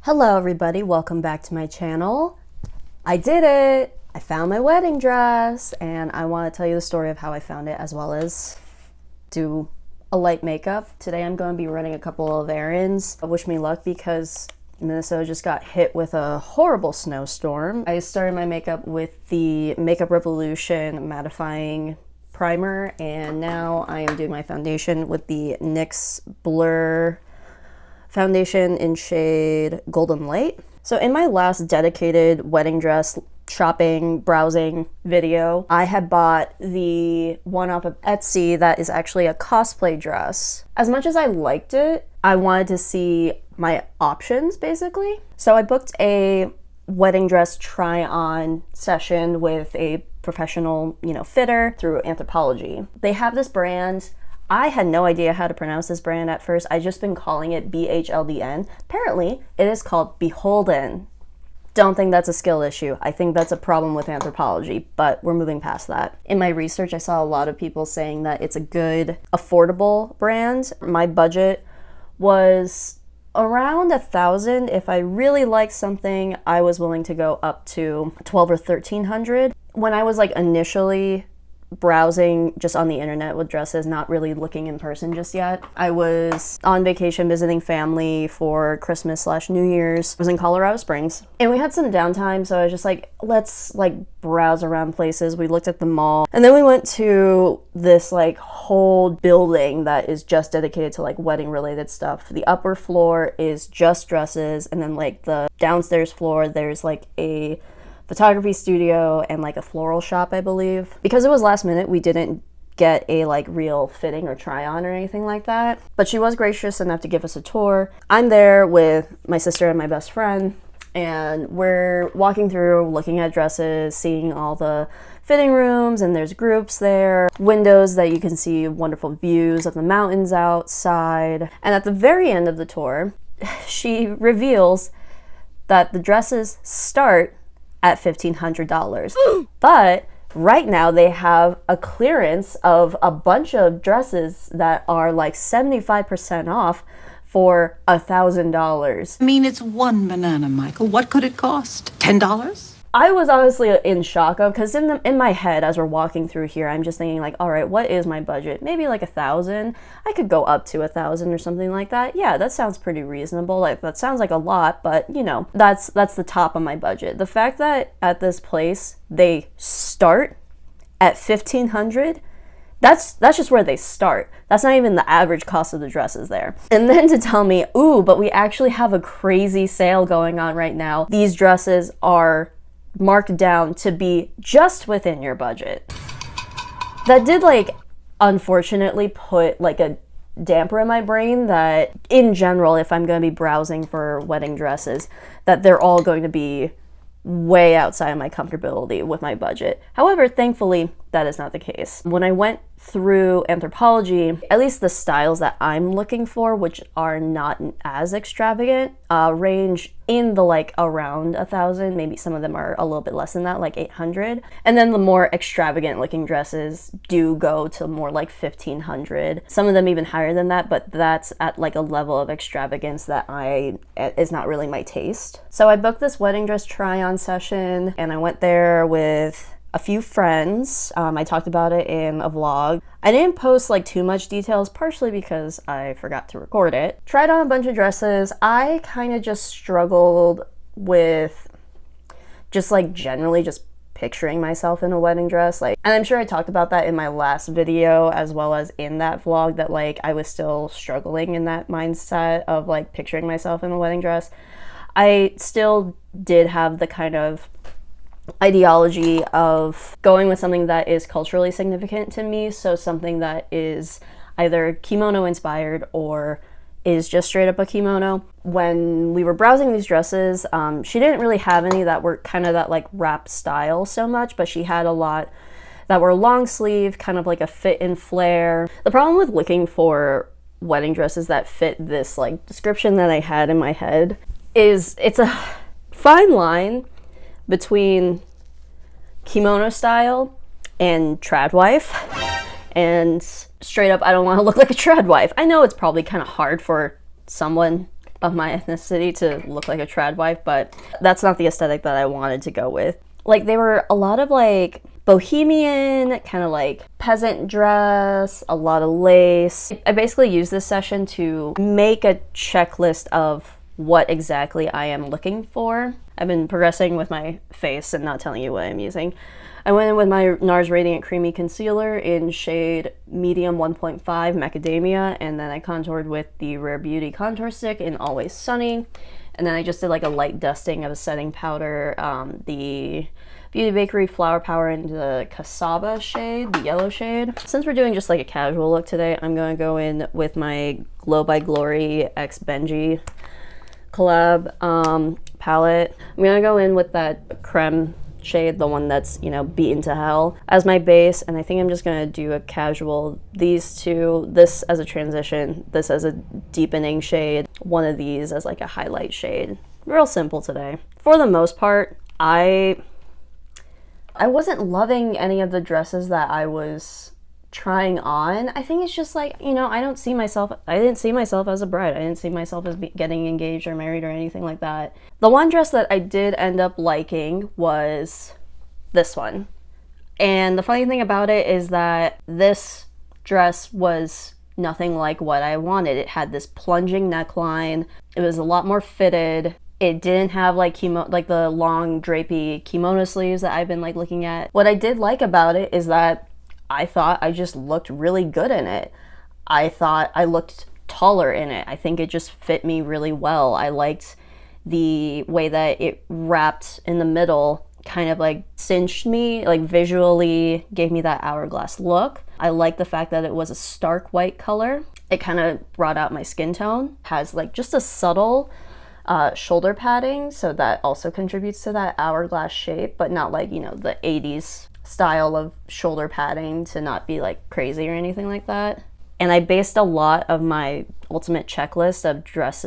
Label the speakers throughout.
Speaker 1: Hello everybody, welcome back to my channel. I did it! I found my wedding dress and I want to tell you the story of how I found it as well as do a light makeup. Today I'm going to be running a couple of errands. Wish me luck because Minnesota just got hit with a horrible snowstorm. I started my makeup with the Makeup Revolution mattifying primer and now I am doing my foundation with the NYX Blur foundation in shade Golden Light. So in my last dedicated wedding dress shopping, browsing video, I had bought the one off of Etsy that is actually a cosplay dress. As much as I liked it, I wanted to see my options basically. So I booked a wedding dress try-on session with a professional, fitter through Anthropologie. They have this brand. I had no idea how to pronounce this brand at first. I just been calling it BHLDN. Apparently, it is called Beholden. Don't think that's a skill issue. I think that's a problem with Anthropologie, but we're moving past that. In my research, I saw a lot of people saying that it's a good, affordable brand. My budget was around $1,000. If I really liked something, I was willing to go up to $1,200 or $1,300. When I was initially browsing just on the internet with dresses, not really looking in person just yet. I was on vacation visiting family for Christmas/New Year's. I was in Colorado Springs and we had some downtime, so I was just let's browse around places. We looked at the mall and then we went to this whole building that is just dedicated to wedding related stuff. The upper floor is just dresses and then the downstairs floor there's a photography studio and a floral shop, I believe. Because it was last minute, we didn't get a real fitting or try on or anything like that. But she was gracious enough to give us a tour. I'm there with my sister and my best friend, and we're walking through, looking at dresses, seeing all the fitting rooms, and there's groups there, windows that you can see wonderful views of the mountains outside. And at the very end of the tour, she reveals that the dresses start at $1,500. But right now they have a clearance of a bunch of dresses that are 75% off for $1,000.
Speaker 2: I mean, it's one banana, Michael. What could it cost? $10?
Speaker 1: I was honestly in shock of, because in my head as we're walking through here, I'm just thinking all right, what is my budget? Maybe $1,000. I could go up to $1,000 or something like that. Yeah, that sounds pretty reasonable. That sounds like a lot, but that's the top of my budget. The fact that at this place they start at $1,500, that's just where they start. That's not even the average cost of the dresses there. And then to tell me, ooh, but we actually have a crazy sale going on right now. These dresses are marked down to be just within your budget. That did unfortunately put a damper in my brain that in general, if I'm going to be browsing for wedding dresses, that they're all going to be way outside of my comfortability with my budget. However, thankfully, that is not the case. When I went through Anthropologie, at least the styles that I'm looking for, which are not as extravagant, range in the around $1,000. Maybe some of them are a little bit less than that, $800. And then the more extravagant looking dresses do go to more $1,500. Some of them even higher than that, but that's at a level of extravagance that is not really my taste. So I booked this wedding dress try-on session and I went there with a few friends. I talked about it in a vlog. I didn't post too much details, partially because I forgot to record it. Tried on a bunch of dresses. I kind of just struggled with just generally just picturing myself in a wedding dress. And I'm sure I talked about that in my last video as well as in that vlog, that I was still struggling in that mindset of picturing myself in a wedding dress. I still did have the kind of ideology of going with something that is culturally significant to me, so something that is either kimono inspired or is just straight up a kimono. When we were browsing these dresses, she didn't really have any that were kind of that wrap style so much, but she had a lot that were long sleeve, kind of a fit and flare. The problem with looking for wedding dresses that fit this description that I had in my head is it's a fine line between kimono style and trad wife. And straight up, I don't want to look like a trad wife. I know it's probably kind of hard for someone of my ethnicity to look like a trad wife, but that's not the aesthetic that I wanted to go with. Like, they were a lot of like bohemian, kind of like peasant dress, a lot of lace. I basically used this session to make a checklist of what exactly I am looking for. I've been progressing with my face and not telling you what I'm using. I went in with my NARS Radiant Creamy Concealer in shade Medium 1.5 Macadamia, and then I contoured with the Rare Beauty Contour Stick in Always Sunny. And then I just did like a light dusting of a setting powder, the Beauty Bakery Flower Power in the Cassava shade, the yellow shade. Since we're doing just like a casual look today, I'm going to go in with my Glow by Glory X Benji collab palette. I'm going to go in with that creme shade, the one that's, you know, beaten to hell, as my base, and I think I'm just going to do a casual, these two, this as a transition, this as a deepening shade, one of these as like a highlight shade. Real simple today. For the most part, I wasn't loving any of the dresses that I was trying on. I think it's just like, you know, I didn't see myself as a bride. I didn't see myself as getting engaged or married or anything like that. The one dress that I did end up liking was this one. And the funny thing about it is that this dress was nothing like what I wanted. It had this plunging neckline. It was a lot more fitted. It didn't have like the long drapey kimono sleeves that I've been like looking at. What I did like about it is that I thought I just looked really good in it. I thought I looked taller in it. I think it just fit me really well. I liked the way that it wrapped in the middle, kind of like cinched me, like visually gave me that hourglass look. I like the fact that it was a stark white color. It kind of brought out my skin tone. Has like just a subtle shoulder padding, so that also contributes to that hourglass shape, but not like, you know, the 80s style of shoulder padding, to not be like crazy or anything like that. And I based a lot of my ultimate checklist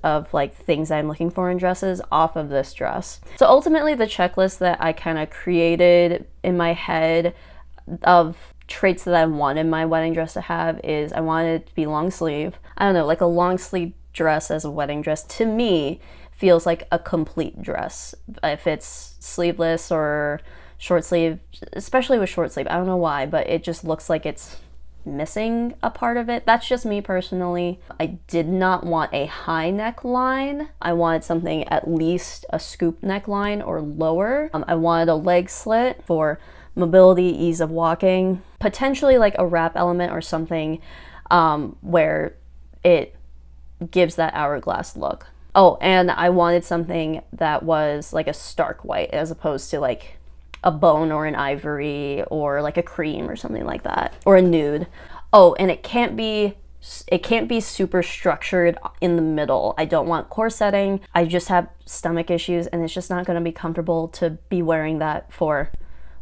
Speaker 1: of like things I'm looking for in dresses off of this dress. So ultimately the checklist that I kind of created in my head of traits that I wanted my wedding dress to have is I wanted it to be long sleeve. I don't know, like a long sleeve dress as a wedding dress to me feels like a complete dress. If it's sleeveless or short sleeve, especially with short sleeve, I don't know why, but it just looks like it's missing a part of it. That's just me personally. I did not want a high neckline. I wanted something at least a scoop neckline or lower. I wanted a leg slit for mobility, ease of walking, potentially like a wrap element or something where it gives that hourglass look. Oh, and I wanted something that was like a stark white as opposed to like a bone or an ivory or like a cream or something like that, or a nude. Oh, and it can't be super structured in the middle. I don't want corseting. I just have stomach issues and it's just not going to be comfortable to be wearing that for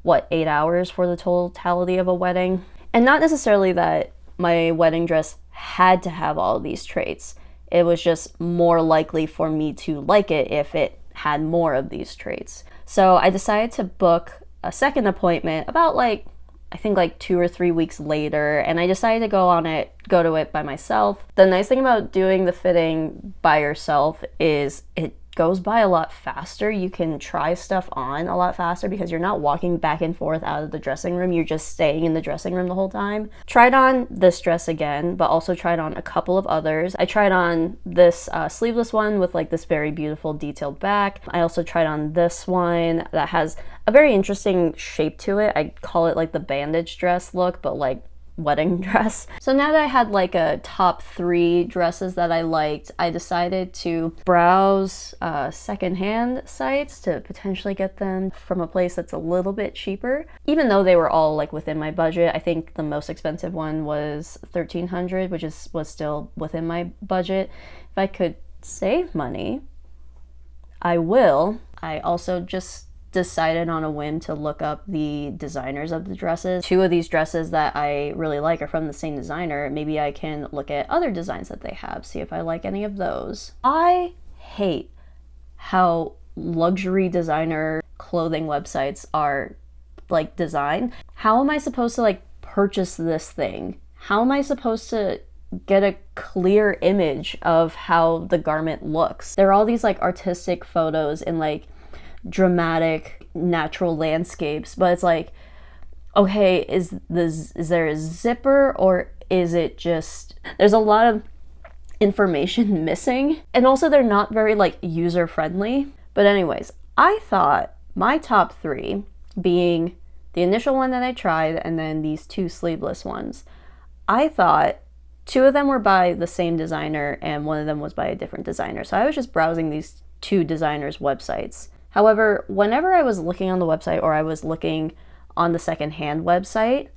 Speaker 1: what, 8 hours for the totality of a wedding. And not necessarily that my wedding dress had to have all of these traits. It was just more likely for me to like it if it had more of these traits. So I decided to book a second appointment about like, I think like 2 or 3 weeks later, and I decided to go to it by myself. The nice thing about doing the fitting by yourself is it goes by a lot faster. You can try stuff on a lot faster because you're not walking back and forth out of the dressing room. You're just staying in the dressing room the whole time. Tried on this dress again, but also tried on a couple of others. I tried on this sleeveless one with like this very beautiful detailed back. I also tried on this one that has a very interesting shape to it. I call it like the bandage dress look, but like wedding dress. So now that I had like a top 3 dresses that I liked, I decided to browse secondhand sites to potentially get them from a place that's a little bit cheaper. Even though they were all like within my budget, I think the most expensive one was $1,300, which was still within my budget. If I could save money, I will. I also just decided on a whim to look up the designers of the dresses. 2 of these dresses that I really like are from the same designer. Maybe I can look at other designs that they have, see if I like any of those. I hate how luxury designer clothing websites are like designed. How am I supposed to like purchase this thing? How am I supposed to get a clear image of how the garment looks. There are all these like artistic photos and like dramatic natural landscapes, but it's like, okay, is there a zipper, or is it just, there's a lot of information missing, and also they're not very like user friendly. But anyways, I thought my top 3, being the initial one that I tried and then these 2 sleeveless ones, I thought 2 of them were by the same designer and 1 of them was by a different designer. So I was just browsing these 2 designers' websites. However, whenever I was looking on the website, or I was looking on the Secondhand website,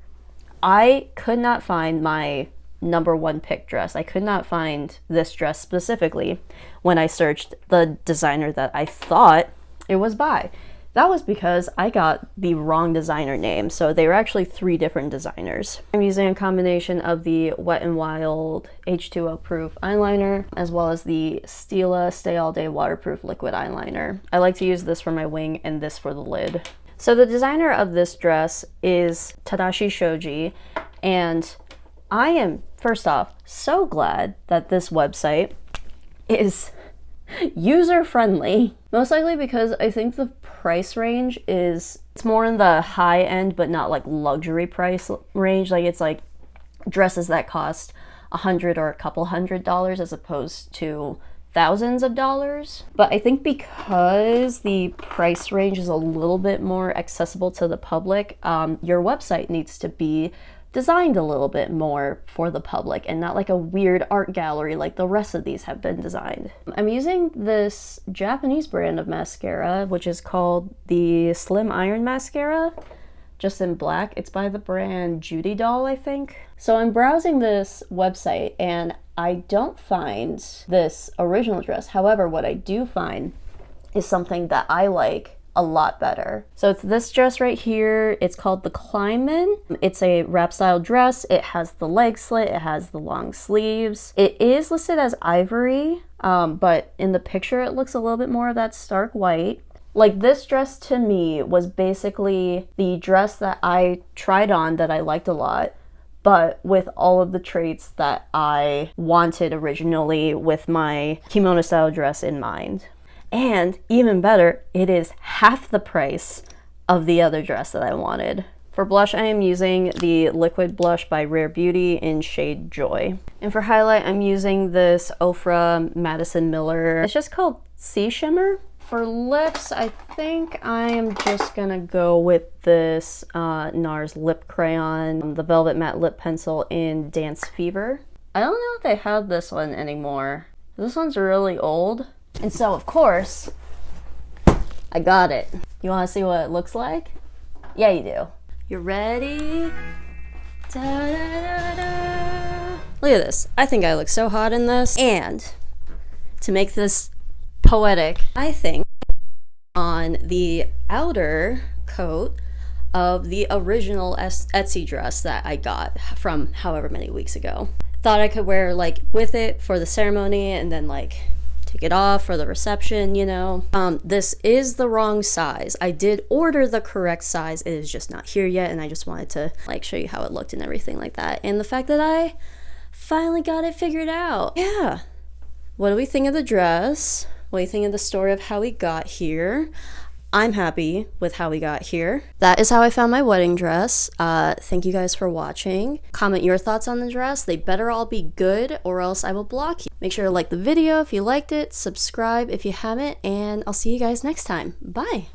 Speaker 1: I could not find my number 1 pick dress. I could not find this dress specifically when I searched the designer that I thought it was by. That was because I got the wrong designer name. So they were actually 3 different designers. I'm using a combination of the Wet n Wild H2O proof eyeliner as well as the Stila Stay All Day waterproof liquid eyeliner. I like to use this for my wing and this for the lid. So the designer of this dress is Tadashi Shoi, and I am, first off, so glad that this website is user-friendly. Most likely because I think the price range is, it's more in the high end, but not like luxury price range. Like it's like dresses that cost $100 or a couple $100 as opposed to thousands of dollars. But I think because the price range is a little bit more accessible to the public, your website needs to be designed a little bit more for the public and not like a weird art gallery like the rest of these have been designed. I'm using this Japanese brand of mascara, which is called the Slim Iron Mascara, just in black. It's by the brand Judy Doll, I think. So I'm browsing this website and I don't find this original dress. However, what I do find is something that I like a lot better. So it's this dress right here. It's called the Kleinman. It's a wrap style dress. It has the leg slit. It has the long sleeves. It is listed as ivory, but in the picture it looks a little bit more of that stark white. Like this dress to me was basically the dress that I tried on that I liked a lot, but with all of the traits that I wanted originally with my kimono style dress in mind. And even better, it is half the price of the other dress that I wanted. For blush, I am using the liquid blush by Rare Beauty in shade Joy. And for highlight, I'm using this Ofra Madison Miller. It's just called Sea Shimmer. For lips, I think I am just gonna go with this NARS lip crayon, the Velvet Matte Lip Pencil in Dance Fever. I don't know if they have this one anymore. This one's really old. And so, of course, I got it. You want to see what it looks like? Yeah, you do. You ready? Da, da, da, da. Look at this. I think I look so hot in this. And to make this poetic, I think on the outer coat of the original Etsy dress that I got from however many weeks ago. Thought I could wear like with it for the ceremony and then like take it off for the reception, you know. This is the wrong size. I did order the correct size. It is just not here yet, and I just wanted to like show you how it looked and everything like that. And the fact that I finally got it figured out. Yeah. What do we think of the dress? What do you think of the story of how we got here? I'm happy with how we got here. That is how I found my wedding dress. Thank you guys for watching. Comment your thoughts on the dress. They better all be good or else I will block you. Make sure to like the video if you liked it, subscribe if you haven't, and I'll see you guys next time. Bye.